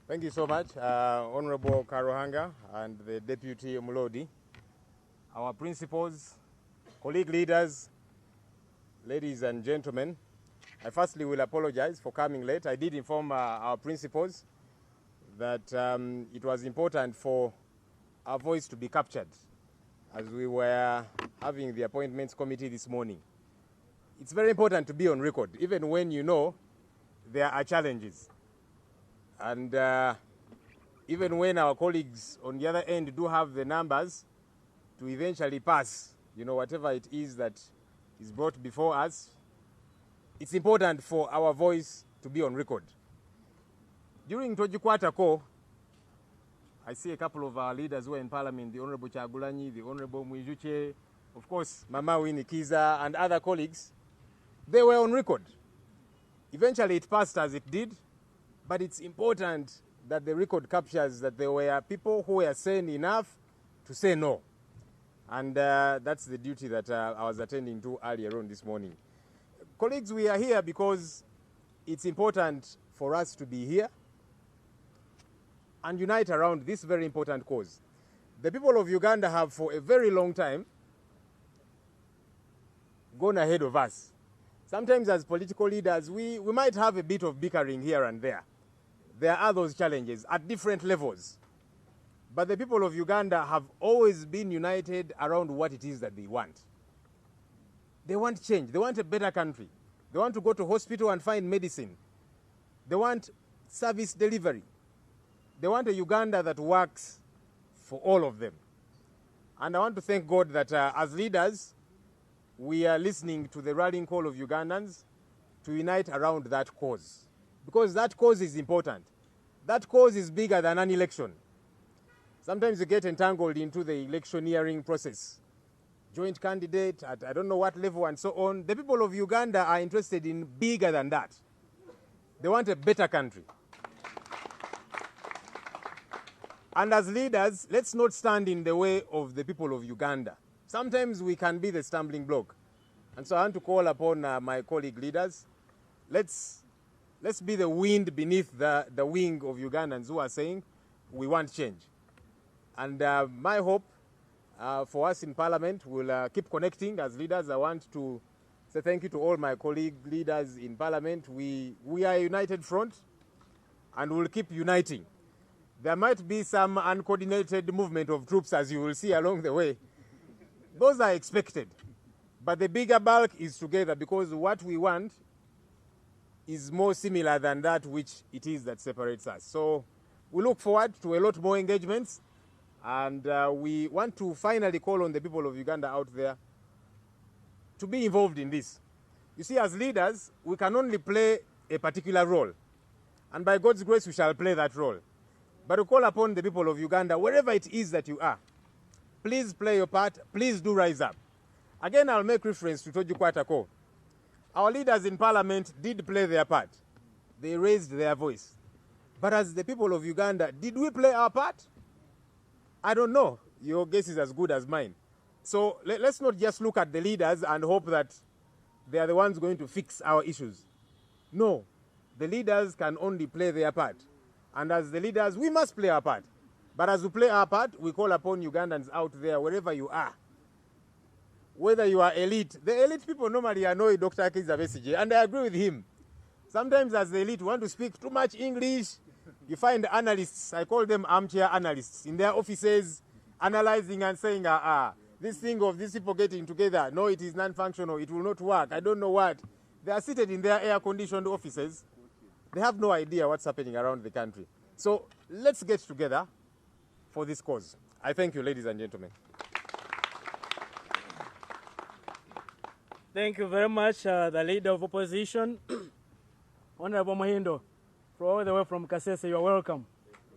Thank you so much, Honorable Karuhanga and the Deputy Mulodi, our principals, colleague leaders, ladies and gentlemen. I firstly will apologize for coming late. I did inform our principals that it was important for our voice to be captured as we were having the appointments committee this morning. It's very important to be on record, even when you know there are challenges. And even when our colleagues on the other end do have the numbers to eventually pass, whatever it is that is brought before us, it's important for our voice to be on record. During Tojikwata Ko, I see a couple of our leaders who are in Parliament, the Honorable Chagulanyi, the Honorable Mwijuche, of course, Mama Winnie Kiza, and other colleagues. They were on record. Eventually it passed as it did, but it's important that the record captures that there were people who were sane enough to say no. And that's the duty that I was attending to earlier on this morning. Colleagues, we are here because it's important for us to be here and unite around this very important cause. The people of Uganda have for a very long time gone ahead of us. Sometimes as political leaders, we might have a bit of bickering here and there. There are those challenges at different levels. But the people of Uganda have always been united around what it is that they want. They want change. They want a better country. They want to go to hospital and find medicine. They want service delivery. They want a Uganda that works for all of them. And I want to thank God that as leaders, we are listening to the rallying call of Ugandans to unite around that cause. Because that cause is important. That cause is bigger than an election. Sometimes you get entangled into the electioneering process. Joint candidate at I don't know what level and so on. The people of Uganda are interested in bigger than that. They want a better country. And as leaders, let's not stand in the way of the people of Uganda. Sometimes we can be the stumbling block. And so I want to call upon my colleague leaders. Let's be the wind beneath the wing of Ugandans who are saying we want change. And my hope for us in Parliament will keep connecting as leaders. I want to say thank you to all my colleague leaders in Parliament. We are a united front and we'll keep uniting. There might be some uncoordinated movement of troops, as you will see along the way. Those are expected. But the bigger bulk is together because what we want is more similar than that which it is that separates us. So we look forward to a lot more engagements, and we want to finally call on the people of Uganda out there to be involved in this. You see, as leaders, we can only play a particular role, and by God's grace we shall play that role. But we call upon the people of Uganda, wherever it is that you are, please play your part, please do rise up. Again, I'll make reference to Tojikwata Ko. Our leaders in Parliament did play their part. They raised their voice. But as the people of Uganda, did we play our part? I don't know. Your guess is as good as mine. So let's not just look at the leaders and hope that they are the ones going to fix our issues. No. The leaders can only play their part. And as the leaders, we must play our part. But as we play our part, we call upon Ugandans out there, wherever you are. Whether you are elite, the elite people normally annoy Dr. Kizza Besigye, and I agree with him. Sometimes as the elite want to speak too much English, you find analysts, I call them armchair analysts, in their offices, analyzing and saying, this thing of these people getting together, no, it is non-functional, it will not work, I don't know what. They are seated in their air-conditioned offices. They have no idea what's happening around the country. So let's get together for this cause. I thank you, ladies and gentlemen. Thank you very much, the Leader of Opposition, Honorable Mahindo, all the way from Kasese. You are welcome.